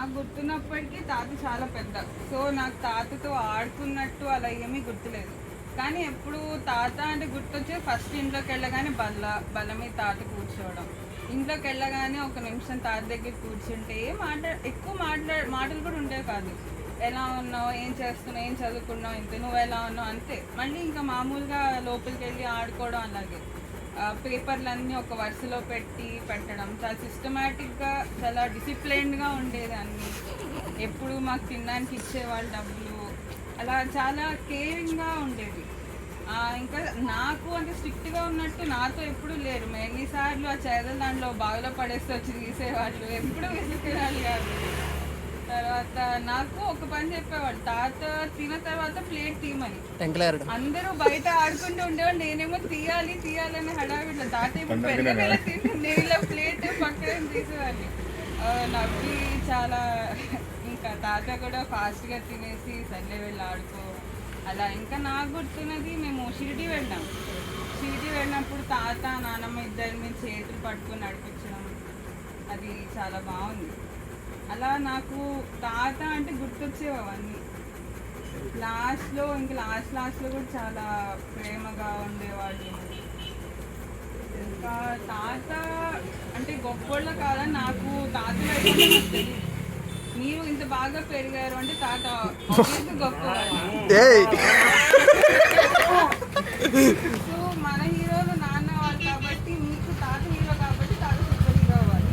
నాకు గుర్తున్నప్పటికీ తాత చాలా పెద్ద. సో నాకు తాతతో ఆడుకున్నట్టు అలా ఏమీ గుర్తులేదు. కానీ ఎప్పుడు తాత అంటే గుర్తొచ్చే ఫస్ట్ ఇంట్లోకి వెళ్ళగానే బల్ల మీద తాత కూర్చోవడం, ఇంట్లోకి వెళ్ళగానే ఒక నిమిషం తాత దగ్గర కూర్చుంటే ఎక్కువ మాటలు కూడా ఉండేవి కాదు. ఎలా ఉన్నావు, ఏం చేస్తున్నావు, ఏం చదువుకున్నావు, ఇంత నువ్వు ఎలా ఉన్నావు అంతే. మళ్ళీ ఇంకా మామూలుగా లోపలికి వెళ్ళి ఆడుకోవడం. అలాగే పేపర్లన్నీ ఒక వరుసలో పెట్టడం, చాలా సిస్టమేటిక్గా, చాలా డిసిప్లైన్డ్గా ఉండేది అన్నీ. ఎప్పుడు మాకు తినడానికి ఇచ్చేవాళ్ళు డబ్బులు, అలా చాలా కేరింగ్గా ఉండేది. ఇంకా నాకు అంటే స్ట్రిక్ట్గా ఉన్నట్టు నాతో ఎప్పుడూ లేరు. ఎన్నిసార్లు ఆ చేదలు దాంట్లో బావిలో పడేస్తే వచ్చి తీసేవాళ్ళు, ఎప్పుడూ విసిరేవాళ్ళు కాదు. తర్వాత నాకు ఒక పని చెప్పేవాళ్ళు, తాత తిన్న తర్వాత ప్లేట్ తీయమని. అందరూ బయట ఆడుకుంటూ ఉండేవాళ్ళు, నేనేమో తీయాలి అని హడావిడ్లో. తాత ఏమో పెద్దగా తింటే నేను ప్లేట్ పక్కన తీసేవాళ్ళు. నవ్వి చాలా. ఇంకా తాత కూడా ఫాస్ట్గా తినేసి సర్లే వెళ్ళి ఆడుకో అలా. ఇంకా నాకు గుర్తున్నది, మేము షిరిడి వెళ్ళినప్పుడు తాత నానమ్మ ఇద్దరిని చేతులు పట్టుకొని నడిపించడం, అది చాలా బాగుంది. అలా నాకు తాత అంటే గుర్తొచ్చేవి అవన్నీ. లాస్ట్లో కూడా చాలా ప్రేమగా ఉండేవాళ్ళు. ఇంకా తాత అంటే గొప్పోళ్ళ కాదని నాకు తాత తెలియదు. మీరు ఇంత బాగా పెరిగారు అంటే తాత గొప్పవాళ్ళు. సో మన హీరోలు నాన్న వాళ్ళు కాబట్టి, మీకు తాత హీరో కాబట్టి తాత సూపర్ హీరో అవ్వాలి.